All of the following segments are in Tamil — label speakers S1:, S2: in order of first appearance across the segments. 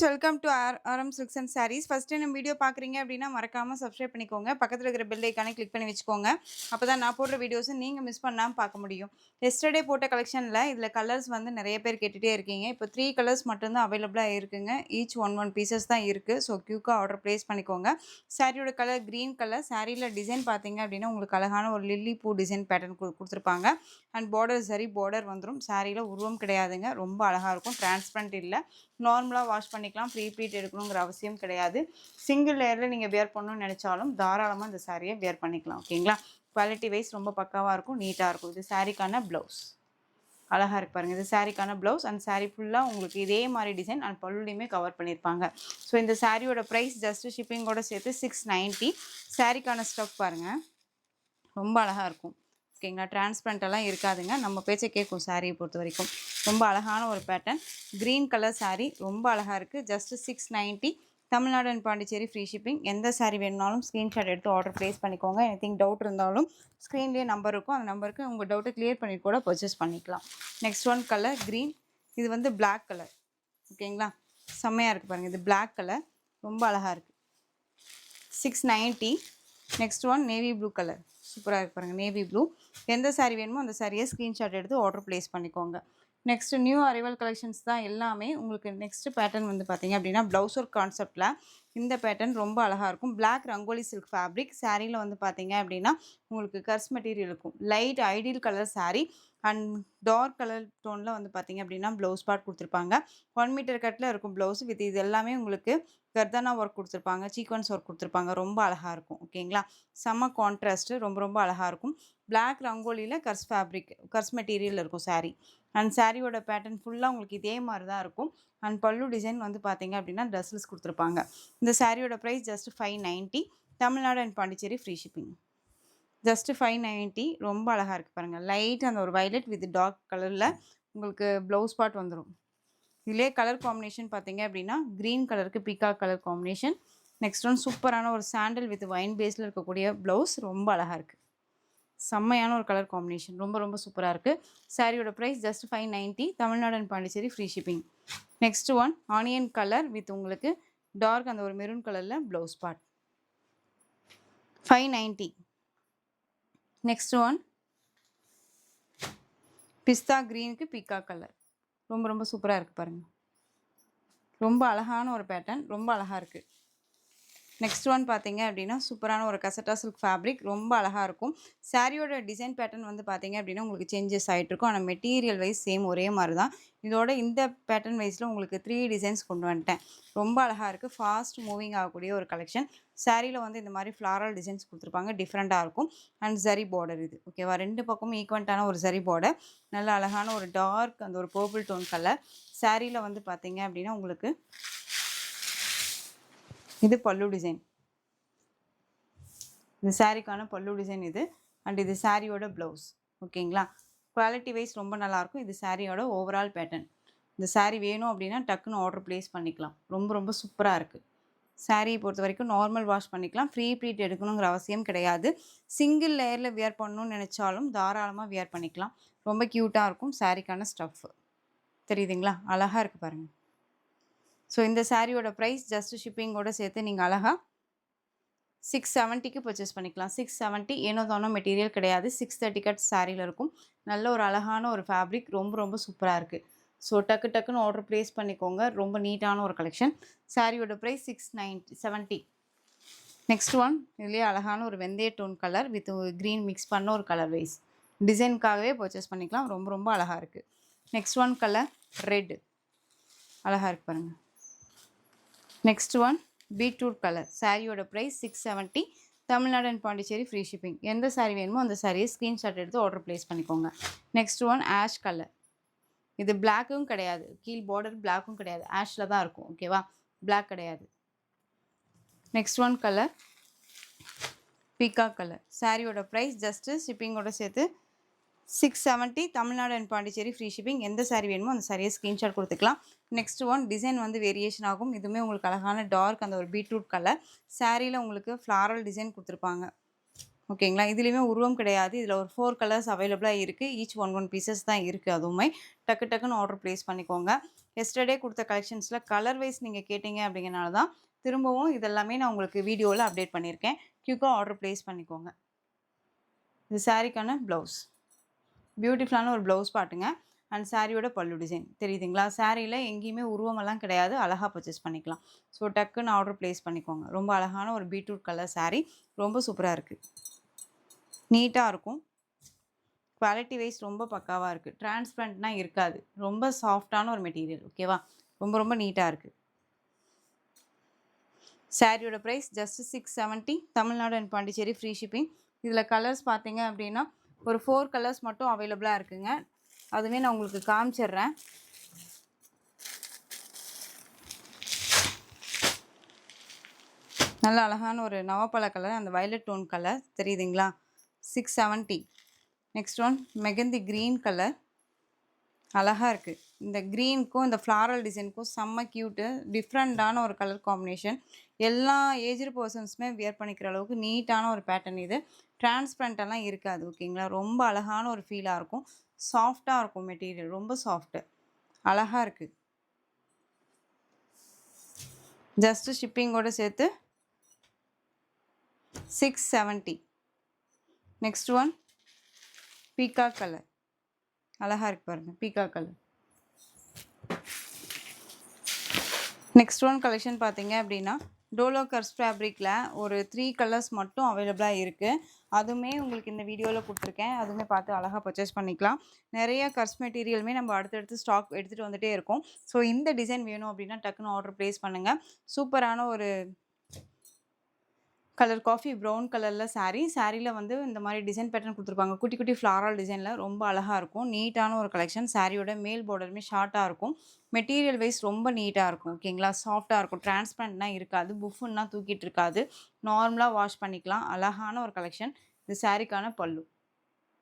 S1: Welcome to Aaram silks and saris. First time நம்ம வீடியோ பார்க்குறீங்க அப்படின்னா மறக்காம சப்ஸ்கிரைப் பண்ணிக்கோங்க. பக்கத்துல இருக்கிற பெல் ஐக்கானை கிளிக் பண்ணி வச்சுக்கோங்க. அப்பதான் நான் போடுற வீடியோஸை நீங்க மிஸ் பண்ணாம பார்க்க முடியும். எஸ்டர்டே போட்ட கலெக்ஷன்ல இதுல கலர்ஸ் வந்து நிறைய பேர் கேட்டுட்டே இருக்கீங்க. இப்போ 3 கலர்ஸ் மட்டும் தான் அவைலபிளா இருக்குங்க. ஈச் ஒன் பீசஸ் தான் இருக்கு. ஸோ குயிக்கா ஆர்டர் பிளேஸ் பண்ணிக்கோங்க. சாரியோட கலர் கிரீன் கலர். சாரியில டிசைன் பார்த்தீங்க அப்படின்னா உங்களுக்கு அழகான ஒரு லில்லி பூ டிசைன் பேட்டர்ன் கொடுத்துருப்பாங்க. அண்ட் பார்டர் சரி பார்டர் வந்துடும். சாரியில உருவம் கிடையாதுங்க. ரொம்ப அழகா இருக்கும். டிரான்ஸ்பரண்ட் இல்லை. நார்மலாக வாஷ் பண்ணிக்கலாம். ப்ரீ ப்ளீட் எடுக்கணுங்கிற அவசியம் கிடையாது. சிங்கிள் லேயரில் நீங்கள் வியர் பண்ணணும்னு நினச்சாலும் தாராளமாக இந்த சாரியை வியர் பண்ணிக்கலாம். ஓகேங்களா? குவாலிட்டி வைஸ் ரொம்ப பக்காவாக இருக்கும், நீட்டாக இருக்கும். இது சாரிக்கான ப்ளவுஸ். அழகாக இருக்கு பாருங்கள். இது சாரிக்கான ப்ளவுஸ். அண்ட் சாரி ஃபுல்லாக உங்களுக்கு இதே மாதிரி டிசைன் அண்ட் பல்லுலையுமே கவர் பண்ணியிருப்பாங்க. ஸோ இந்த சாரியோட ப்ரைஸ் ஜஸ்ட்டு ஷிப்பிங்கோட சேர்த்து 690. சாரிக்கான ஸ்டஃப் பாருங்கள், ரொம்ப அழகாக இருக்கும். ஓகேங்களா? டிரான்ஸ்பரண்ட்டெல்லாம் இருக்காதுங்க. நம்ம பேச்சை கேட்கும் சாரியை பொறுத்த வரைக்கும். ரொம்ப அழகான ஒரு பேட்டர்ன். க்ரீன் கலர் சாரீ ரொம்ப அழகாக இருக்குது. Just 690. Tamil Nadu and Pondicherry free shipping. எந்த சாரீ வேணுனாலும் ஸ்க்ரீன்ஷாட் எடுத்து ஆர்டர் ப்ளேஸ் பண்ணிக்கோங்க. எனிதிங் டவுட் இருந்தாலும் ஸ்க்ரீன்லேயே நம்பர் இருக்கும். அந்த நம்பருக்கு உங்கள் டவுட்டை கிளியர் பண்ணி கூட பர்ச்சேஸ் பண்ணிக்கலாம். Next one colour green. இது வந்து பிளாக் கலர். ஓகேங்களா? செம்மையாக இருக்குது பாருங்கள். இது பிளாக் கலர் ரொம்ப அழகாக இருக்குது. 690. Next one navy blue colour. சூப்பராக இருக்கு பாருங்கள். Navy blue. எந்த சாரீ வேணுமோ அந்த சாரியை ஸ்க்ரீன்ஷாட் எடுத்து ஆர்டர் ப்ளேஸ் பண்ணிக்கோங்க. நெக்ஸ்ட்டு நியூ அரைவல் கலெக்ஷன்ஸ் தான் எல்லாமே. உங்களுக்கு நெக்ஸ்ட்டு பேட்டர்ன் வந்து பார்த்தீங்க அப்படின்னா ப்ளவுஸ் ஒர்க் கான்செப்டில் இந்த பேட்டர்ன் ரொம்ப அழகாக இருக்கும். Black rangoli silk fabric. சாரியில் வந்து பார்த்தீங்க அப்படின்னா உங்களுக்கு கர்ஸ் மெட்டீரியல் இருக்கும். Light ideal colour saree and dark colour டோனில் வந்து பார்த்தீங்க அப்படின்னா ப்ளவுஸ் பார்ட் கொடுத்துருப்பாங்க. 1 மீட்டர் கட்டில் இருக்கும் ப்ளவுஸ். வித் இது எல்லாமே உங்களுக்கு கர்தானா ஒர்க் கொடுத்துருப்பாங்க, சீக்வன்ஸ் ஒர்க் கொடுத்துருப்பாங்க. ரொம்ப அழகாக இருக்கும். ஓகேங்களா? செம்ம கான்ட்ராஸ்ட்டு. ரொம்ப ரொம்ப அழகாக இருக்கும். பிளாக் ரங்கோலியில் கர்ஸ் ஃபேப்ரிக், கர்ஸ் மெட்டீரியல் இருக்கும் சாரீ. அண்ட் சாரியோட பேட்டர்ன் ஃபுல்லாக உங்களுக்கு இதே மாதிரி தான் இருக்கும். அண்ட் பல்லு டிசைன் வந்து பார்த்தீங்க அப்படின்னா ட்ரெஸ்ஸஸ் கொடுத்துருப்பாங்க. இந்த சாரியோட price just 590. Tamilnadu and Pondicherry free shipping. Just 590. ரொம்ப அழகாக இருக்குது பாருங்கள். லைட் அந்த ஒரு வைலட் வித் டார்க் கலரில் உங்களுக்கு ப்ளவுஸ் பார்ட் வந்துடும். இதிலே கலர் காம்பினேஷன் பார்த்தீங்க அப்படின்னா க்ரீன் கலருக்கு peacock colour combination. Next one சூப்பரான ஒரு சாண்டல் வித் வைன் பேஸில் இருக்கக்கூடிய ப்ளவுஸ். ரொம்ப அழகாக இருக்குது. செம்மையான ஒரு கலர் காம்பினேஷன். ரொம்ப ரொம்ப சூப்பராக இருக்குது. சாரியோட price just 590. Tamilnadu and Pondicherry free shipping. Next one onion colour with உங்களுக்கு டார்க் அந்த ஒரு மெரூன் கலரில் ப்ளவுஸ் பார்ட். 590. நெக்ஸ்ட் ஒன் பிஸ்தா க்ரீனுக்கு பீகாக் கலர். ரொம்ப ரொம்ப சூப்பராக இருக்குது பாருங்கள். ரொம்ப அழகான ஒரு பேட்டர்ன். ரொம்ப அழகாக இருக்குது. நெக்ஸ்ட் ஒன் பார்த்தீங்க அப்படின்னா சூப்பரான ஒரு கசட்டா சில்க் ஃபேப்ரிக். ரொம்ப அழகாக இருக்கும். சாரியோட டிசைன் பேட்டர்ன் வந்து பார்த்தீங்க அப்படின்னா உங்களுக்கு சேஞ்சஸ் ஆகிட்டு இருக்கும். ஆனால் மெட்டீரியல் வைஸ் சேம் ஒரே மாதிரி தான். இதோட இந்த பேட்டர்ன் வைஸில் உங்களுக்கு 3 டிசைன்ஸ் கொண்டு வந்துட்டேன். ரொம்ப அழகாக இருக்குது. ஃபாஸ்ட் மூவிங் ஆகக்கூடிய ஒரு கலெக்ஷன். சாரியில் வந்து இந்த மாதிரி ஃப்ளாரல் டிசைன்ஸ் கொடுத்துருப்பாங்க. டிஃப்ரெண்ட்டாக இருக்கும். அண்ட் ஜரி பார்டர் இது. ஓகேவா? 2 பக்கமும் ஈக்குவன்ட்டான ஒரு ஜரி பார்டர். நல்ல அழகான ஒரு டார்க் அந்த ஒரு பர்பிள் டோன் கலர். சாரியில் வந்து பார்த்தீங்க அப்படின்னா உங்களுக்கு இது பல்லு டிசைன். இந்த சாரிக்கான பல்லு டிசைன் இது. அண்ட் இது சாரியோட ப்ளவுஸ். ஓகேங்களா? குவாலிட்டி வைஸ் ரொம்ப நல்லாயிருக்கும். இது சாரியோட ஓவரால் பேட்டர்ன். இந்த சாரீ வேணும் அப்படின்னா டக்குன்னு ஆர்டர் ப்ளேஸ் பண்ணிக்கலாம். ரொம்ப ரொம்ப சூப்பராக இருக்குது. சாரியை பொறுத்த வரைக்கும் நார்மல் வாஷ் பண்ணிக்கலாம். ஃப்ரீ ப்ளீட் எடுக்கணுங்கிற அவசியம் கிடையாது. சிங்கிள் லேயரில் வியர் பண்ணணும்னு நினச்சாலும் தாராளமாக வியர் பண்ணிக்கலாம். ரொம்ப க்யூட்டாக இருக்கும். சாரிக்கான ஸ்டஃப் தெரியுதுங்களா? அழகாக இருக்குது பாருங்கள். ஸோ இந்த சாரியோட ப்ரைஸ் ஜஸ்ட் ஷிப்பிங்கோட சேர்த்து நீங்கள் அழகாக 670க்கு பர்ச்சேஸ் பண்ணிக்கலாம். 670 ஏனோ தானோ மெட்டீரியல் கிடையாது. 630 கட் சாரியில் இருக்கும். நல்ல ஒரு அழகான ஒரு ஃபேப்ரிக். ரொம்ப ரொம்ப சூப்பராக இருக்குது. ஸோ டக்குன்னு ஆர்டர் ப்ளேஸ் பண்ணிக்கோங்க. ரொம்ப நீட்டான ஒரு கலெக்ஷன். சாரியோட ப்ரைஸ் 670. நெக்ஸ்ட் ஒன் இதுலேயே அழகான ஒரு வெந்தய tone colour with green mix பண்ண ஒரு கலர் வைஸ். டிசைனுக்காகவே பர்ச்சேஸ் பண்ணிக்கலாம். ரொம்ப ரொம்ப அழகாக இருக்குது. Next one colour red. அழகாக இருக்குது பாருங்கள். Next one beetroot colour. சாரியோட price 670. Tamil Nadu and Pondicherry free shipping. எந்த சாரீ வேணுமோ அந்த சாரியை ஸ்க்ரீன்ஷாட் எடுத்து ஆர்டர் ப்ளேஸ் பண்ணிக்கோங்க. Next one ash colour. இது பிளாக்கும் கிடையாது. கீழ் பார்டர் பிளாக்கும் கிடையாது. ஆஷில் தான் இருக்கும். ஓகேவா? பிளாக் கிடையாது. Next one colour peacock colour. சாரியோட ப்ரைஸ் ஜஸ்ட்டு ஷிப்பிங்கோட சேர்த்து 670. Tamil Nadu and Pondicherry free shipping. எந்த சாரீ வேணுமோ அந்த சாரியை ஸ்க்ரீன்ஷாட் கொடுத்துக்கலாம். நெக்ஸ்ட் ஒன் டிசைன் வந்து வேரியேஷன் ஆகும். இதுவுமே உங்களுக்கு அழகான டார்க் அந்த ஒரு பீட்ரூட் கலர். சாரியில் உங்களுக்கு ஃப்ளாரல் டிசைன் கொடுத்துருப்பாங்க. ஓகேங்களா? இதுலயுமே உருவம் கிடையாது. இதுல ஒரு 4 கலர்ஸ் அவைலபிளா இருக்கு. ஈச் 1 பீசஸ் தான் இருக்கு அதுவுமே. டக்கு டக்குன்னு ஆர்டர் பிளேஸ் பண்ணிக்கோங்க. எஸ்டர்டே குடுத்த கலெக்ஷன்ஸ்ல கலர் வைஸ் நீங்க கேட்டீங்க அப்படிங்கிறனால தான், திரும்பவும் இதெல்லாமே நான் உங்களுக்கு வீடியோல அப்டேட் பண்ணியிருக்கேன். குயிக்கா ஆர்டர் பிளேஸ் பண்ணிக்கோங்க. இது சாரிக்கான ப்ளவுஸ். பியூட்டிஃபுல்லான ஒரு ப்ளவுஸ் பார்ட்டுங்க. அண்ட் சாரியோட பல்லு டிசைன் தெரியுதுங்களா? சாரியில எங்கேயுமே உருவமெல்லாம் கிடையாது. அழகா பர்ச்சேஸ் பண்ணிக்கலாம். ஸோ டக்குன்னு ஆர்டர் பிளேஸ் பண்ணிக்கோங்க. ரொம்ப அழகான ஒரு பீட்ரூட் கலர் சாரி. ரொம்ப சூப்பரா இருக்கு. நீட்டா இருக்கும். குவாலிட்டி வைஸ் ரொம்ப பக்காவா இருக்கு. டிரான்ஸ்பரண்ட்னா இருக்காது. ரொம்ப சாஃப்ட்டான ஒரு மெட்டீரியல். ஓகேவா? ரொம்ப ரொம்ப நீட்டா இருக்கு. சாரியோட price just 670. Tamil Nadu and Pondicherry free shipping. இதில் கலர்ஸ் பார்த்தீங்க அப்படின்னா ஒரு 4 கலர்ஸ் மட்டும் அவைலபிளாக இருக்குங்க. அதுவே நான் உங்களுக்கு காமிச்சிடுறேன். நல்ல அழகான ஒரு நவப்பழ கலர், அந்த வயலட் டோன் கலர் தெரியுதுங்களா? 670. Next one mehndi green colour. அழகாக இருக்குது. இந்த க்ரீனுக்கும் இந்த ஃப்ளாரல் டிசைனுக்கும் செம்ம க்யூட்டு. டிஃப்ரெண்ட்டான ஒரு கலர் காம்பினேஷன். எல்லா ஏஜ்டு பர்சன்ஸுமே வியர் பண்ணிக்கிற அளவுக்கு நீட்டான ஒரு பேட்டர்ன் இது. டிரான்ஸ்பரண்ட்டெல்லாம் இருக்காது. ஓகேங்களா? ரொம்ப அழகான ஒரு ஃபீலாக இருக்கும். சாஃப்டாக இருக்கும் மெட்டீரியல். ரொம்ப சாஃப்ட்டு. அழகாக இருக்குது. ஜஸ்ட்டு ஷிப்பிங்கோடு சேர்த்து 670. Next one peacock colour. அழகாக இருக்குது பாருங்கள், peacock colour. Next one collection பார்த்தீங்க அப்படின்னா டோலோ கர்ஸ் ஃபேப்ரிக்கில் ஒரு 3 கலர்ஸ் மட்டும் அவைலபிளாக இருக்குது. அதுவுமே உங்களுக்கு இந்த வீடியோவில் கொடுத்துருக்கேன். அதுவுமே பார்த்து அழகாக பர்ச்சேஸ் பண்ணிக்கலாம். நிறைய கர்ஸ் மெட்டீரியலுமே நம்ம அடுத்தடுத்து ஸ்டாக் எடுத்துகிட்டு வந்துகிட்டே இருக்கோம். ஸோ இந்த டிசைன் வேணும் அப்படின்னா டக்குன்னு ஆர்டர் ப்ளேஸ் பண்ணுங்கள். சூப்பரான ஒரு கலர் காஃபி ப்ரௌன் கலரில் சாரீ. சாரியில் வந்து இந்த மாதிரி டிசைன் பேட்டர்ன் கொடுத்துருப்பாங்க. குட்டி குட்டி ஃப்ளாரல் டிசைனில் ரொம்ப அழகாக இருக்கும். நீட்டான ஒரு கலெக்ஷன். சாரியோட மேல் பார்டருமே ஷார்ட்டாக இருக்கும். மெட்டீரியல் வைஸ் ரொம்ப நீட்டாக இருக்கும். ஓகேங்களா? சாஃப்டாக இருக்கும். டிரான்ஸ்பரண்ட்னா இருக்காது. புஃபுன்னா தூக்கிட்டு இருக்காது. நார்மலாக வாஷ் பண்ணிக்கலாம். அழகான ஒரு கலெக்ஷன். இது சாரிக்கான பல்லு.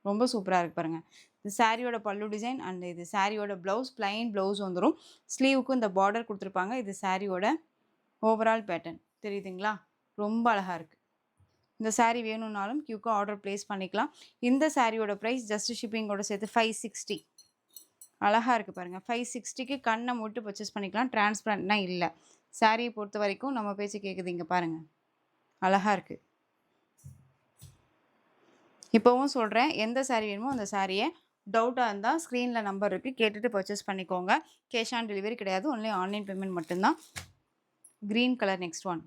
S1: ரொம்ப சூப்பராக இருக்குது பாருங்கள். இது சாரியோட பல்லு டிசைன் அண்ட் இது சாரியோட ப்ளவுஸ். ப்ளைன் ப்ளவுஸ் வந்துடும். ஸ்லீவுக்கும் இந்த பார்டர் கொடுத்துருப்பாங்க. இது சாரியோட ஓவரால் பேட்டர்ன் தெரியுதுங்களா? ரொம்ப அழகாக இருக்குது. இந்த சாரீ வேணும்னாலும் கியூக்காக ஆர்டர் ப்ளேஸ் பண்ணிக்கலாம். இந்த சாரியோட ப்ரைஸ் ஜஸ்ட் ஷிப்பிங்கோட சேர்த்து 560. அழகாக இருக்குது பாருங்கள். 560க்கு கண்ணை மூட்டு பர்ச்சேஸ் பண்ணிக்கலாம். டிரான்ஸ்பரண்ட்னா இல்லை. சாரியை பொறுத்த வரைக்கும் நம்ம பேச்சு கேட்குது. இங்கே பாருங்கள், அழகாக இருக்குது. இப்போவும் சொல்கிறேன், எந்த சாரீ வேணுமோ அந்த சாரியை டவுட்டாக இருந்தால் ஸ்க்ரீனில் நம்பர் இருக்குது, கேட்டுட்டு பர்ச்சேஸ் பண்ணிக்கோங்க. கேஷ் ஆன் டெலிவரி கிடையாது. ஒன்லி ஆன்லைன் பேமெண்ட் மட்டும்தான். Green colour next one.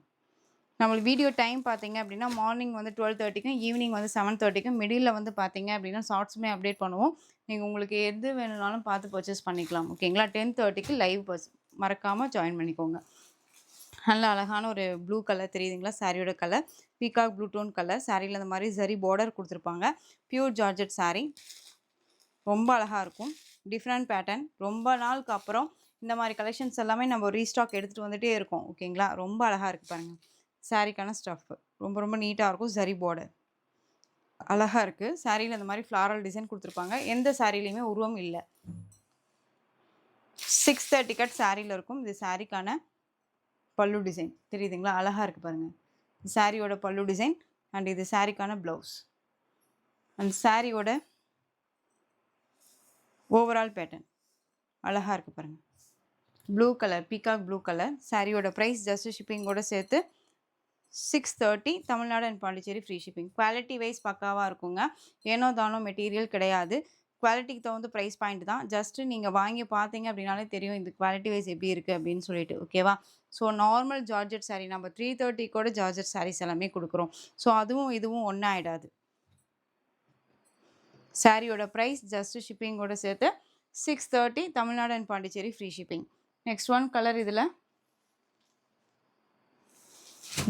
S1: நம்மளுக்கு வீடியோ டைம் பார்த்தீங்க அப்படின்னா மார்னிங் வந்து 12:30க்கும் ஈவினிங் வந்து 7:30க்கும் மிடில் வந்து பார்த்தீங்க அப்படின்னா ஷார்ட்ஸுமே அப்டேட் பண்ணுவோம். நீங்கள் உங்களுக்கு எது வேணும்னாலும் பார்த்து பர்ச்சேஸ் பண்ணிக்கலாம். ஓகேங்களா? 10:30க்கு லைவ் மறக்காமல் ஜாயின் பண்ணிக்கோங்க. நல்ல அழகான ஒரு ப்ளூ கலர் தெரியுதுங்களா? சாரியோட colour peacock blue tone colour. சாரியில் இந்த மாதிரி சரி பார்டர் கொடுத்துருப்பாங்க. Pure georgette sari. ரொம்ப அழகாக இருக்கும். Different pattern. ரொம்ப நாளுக்கு அப்புறம் இந்த மாதிரி கலெக்ஷன்ஸ் எல்லாமே நம்ம ரீஸ்டாக் எடுத்துகிட்டு வந்துகிட்டே இருக்கோம். ஓகேங்களா? ரொம்ப அழகாக இருக்குது பாருங்கள். சாரிக்கான ஸ்டஃப் ரொம்ப ரொம்ப நீட்டாக இருக்கும். சரி பார்டர் அழகாக இருக்குது. சாரியில் இந்த மாதிரி ஃப்ளாரல் டிசைன் கொடுத்துருப்பாங்க. எந்த சாரிலையுமே உருவம் இல்லை. 630 கட் சாரியில் இருக்கும். இது சாரிக்கான பல்லு டிசைன் தெரியுதுங்களா? அழகாக இருக்குது பாருங்கள். சாரியோட பல்லு டிசைன் அண்ட் இது சாரிக்கான ப்ளவுஸ் அண்ட் சாரியோட ஓவரால் பேட்டர்ன் அழகாக இருக்குது பாருங்கள். Blue colour peacock blue colour. சாரியோட ப்ரைஸ் ஜஸ்ட் ஷிப்பிங்கோட சேர்த்து 630. Tamilnadu and Pondicherry free shipping. Quality wise பக்காவாக இருக்குங்க. ஏனோ தானோ மெட்டீரியல் கிடையாது. குவாலிட்டிக்கு தகுந்த ப்ரைஸ் பாயிண்ட் தான். ஜஸ்ட்டு நீங்கள் வாங்கி பார்த்தீங்க அப்படின்னாலே தெரியும் இந்த குவாலிட்டி வைஸ் எப்படி இருக்குது அப்படின்னு சொல்லிட்டு. ஓகேவா? ஸோ நார்மல் ஜார்ஜெட் சாரீ நம்ம 330 கூட ஜார்ஜெட் சாரீஸ் எல்லாமே கொடுக்குறோம். ஸோ அதுவும் இதுவும் ஒன்றும் ஆகிடாது. சாரியோட ப்ரைஸ் ஜஸ்ட்டு ஷிப்பிங்கோட சேர்த்து 630. Tamilnadu and Pondicherry free shipping. Next one colour இதில்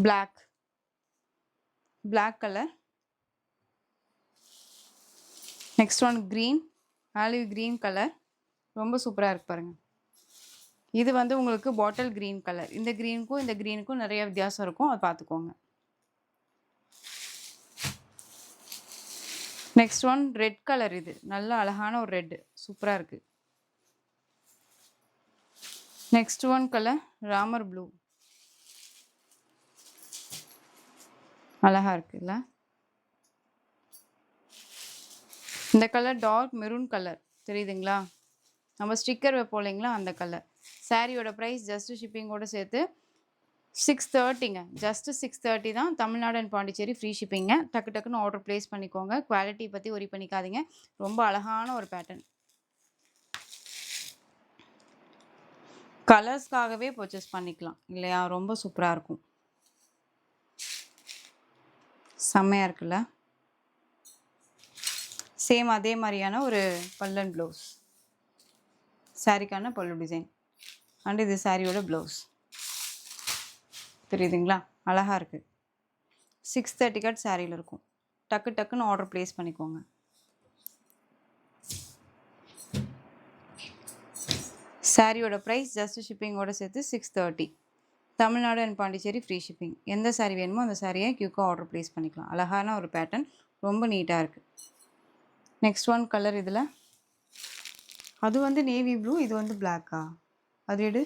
S1: black color. Next one green, olive green colour. ரொம்ப சூப்பராக இருக்கு பாருங்கள். இது வந்து உங்களுக்கு பாட்டில் க்ரீன் கலர். இந்த க்ரீனுக்கும் இந்த க்ரீனுக்கும் நிறைய வித்தியாசம் இருக்கும். அதை பார்த்துக்கோங்க. Next one red colour. இது நல்ல அழகான ஒரு ரெட்டு. சூப்பராக இருக்குது. Next one colour Ramar blue. அழகாக இருக்குல்ல? இந்த கலர் டார்க் மெரூன் கலர் தெரியுதுங்களா? நம்ம ஸ்டிக்கர் வைப்போம் இல்லைங்களா? அந்த கலர். சாரியோட ப்ரைஸ் ஜஸ்ட் ஷிப்பிங்கோட சேர்த்து 630ங்க. ஜஸ்ட் 630 தான். தமிழ்நாடு அண்ட் பாண்டிச்சேரி ஃப்ரீ ஷிப்பிங்க. டக்கு டக்குன்னு ஆர்டர் பிளேஸ் பண்ணிக்கோங்க. குவாலிட்டி பத்தி வொரி பண்ணிக்காதீங்க. ரொம்ப அழகான ஒரு பேட்டர்ன். கலர்ஸ்க்காகவே பர்ச்சேஸ் பண்ணிக்கலாம் இல்லையா? ரொம்ப சூப்பரா இருக்கும். செம்மையா இருக்குல்ல? சேம் அதே மாரியான ஒரு பல்லன் ப்ளவுஸ். சாரிக்கான பல்லு டிசைன். அண்ட் இது சாரியோட ப்ளவுஸ். தெரியுதுங்களா? அழகா இருக்கு. 630 கட் சாரியில் இருக்கும். டக்கு டக்குன்னு ஆர்டர் பிளேஸ் பண்ணிக்கோங்க. சாரியோட ப்ரைஸ் ஜஸ்ட் ஷிப்பிங்கோட சேர்த்து 630. Tamilnadu and Pondicherry free shipping. எந்த சாரி வேணுமோ அந்த சாரியை குயிக்காக ஆர்டர் ப்ளேஸ் பண்ணிக்கலாம். அழகான ஒரு பேட்டர்ன். ரொம்ப நீட்டாக இருக்குது. நெக்ஸ்ட் ஒன் கலர் இதில். அது வந்து நேவி ப்ளூ, இது வந்து பிளாக்கா? அது எடு.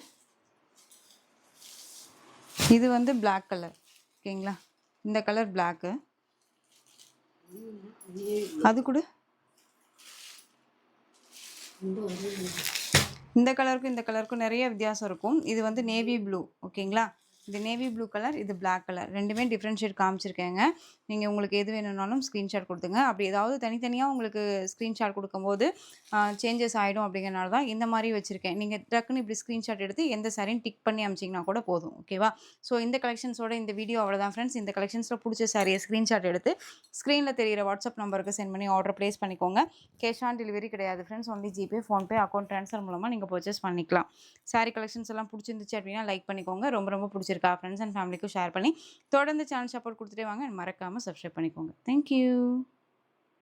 S1: இது வந்து பிளாக் கலர். ஓகேங்களா? இந்த கலர் பிளாக்கு. அது கூட இந்த கலருக்கும் இந்த கலருக்கும் நிறைய வித்தியாசம் இருக்கும். இது வந்து நேவி ப்ளூ. ஓகேங்களா? இது நேவி ப்ளூ கலர், இது பிளாக் கலர். ரெண்டுமே டிஃப்ரென்ஷியேட் காமிச்சிருக்கேங்க. நீங்கள் உங்களுக்கு எது வேணும்னாலும் ஸ்க்ரீன்ஷாட் கொடுத்துங்க. அப்படி ஏதாவது தனித்தனியாக உங்களுக்கு ஸ்க்ரீன்ஷாட் கொடுக்கும்போது சேஞ்சஸ் ஆகிடும். அப்படிங்கிறனால தான் இந்த மாதிரி வச்சுருக்கேன். நீங்கள் டக்குன்னு இப்படி ஸ்க்ரீன்ஷாட் எடுத்து எந்த சாரின்னு டிக் பண்ணி அமிச்சிங்கன்னா கூட போதும். ஓகேவா? ஸோ இந்த கலெக்ஷன்ஸோட இந்த வீடியோ அவ்வளோதான் ஃப்ரெண்ட்ஸ். இந்த கலெக்ஷன்ஸில் பிடிச்ச சாரியை ஸ்க்ரீன்ஷாட் எடுத்து ஸ்க்ரீனில் தெரியிற வாட்ஸ்அப் நம்பருக்கு சென்ட் பண்ணி ஆர்டர் ப்ளேஸ் பண்ணிக்கோங்க. கேஷ் ஆன் டெலிவரி கிடையாது friends. Only GPay, PhonePe, account transfer மூலமாக நீங்கள் பர்ச்சேஸ் பண்ணிக்கலாம். சாரி கலெக்ஷன்ஸ் எல்லாம் பிடிச்சிருந்துச்சு அப்படின்னா லைக் பண்ணிக்கோங்க. ரொம்ப ரொம்ப பிடிச்சிருக்கா ஃப்ரெண்ட்ஸ் அண்ட் ஃபேமிலிக்கும் ஷேர் பண்ணி தொடர்ந்து சேனல் சப்போர்ட் கொடுத்துட்டே வாங்க. மறக்காமல் சப்ஸ்கிரைப் பண்ணிக்கோங்க. தேங்க்யூ.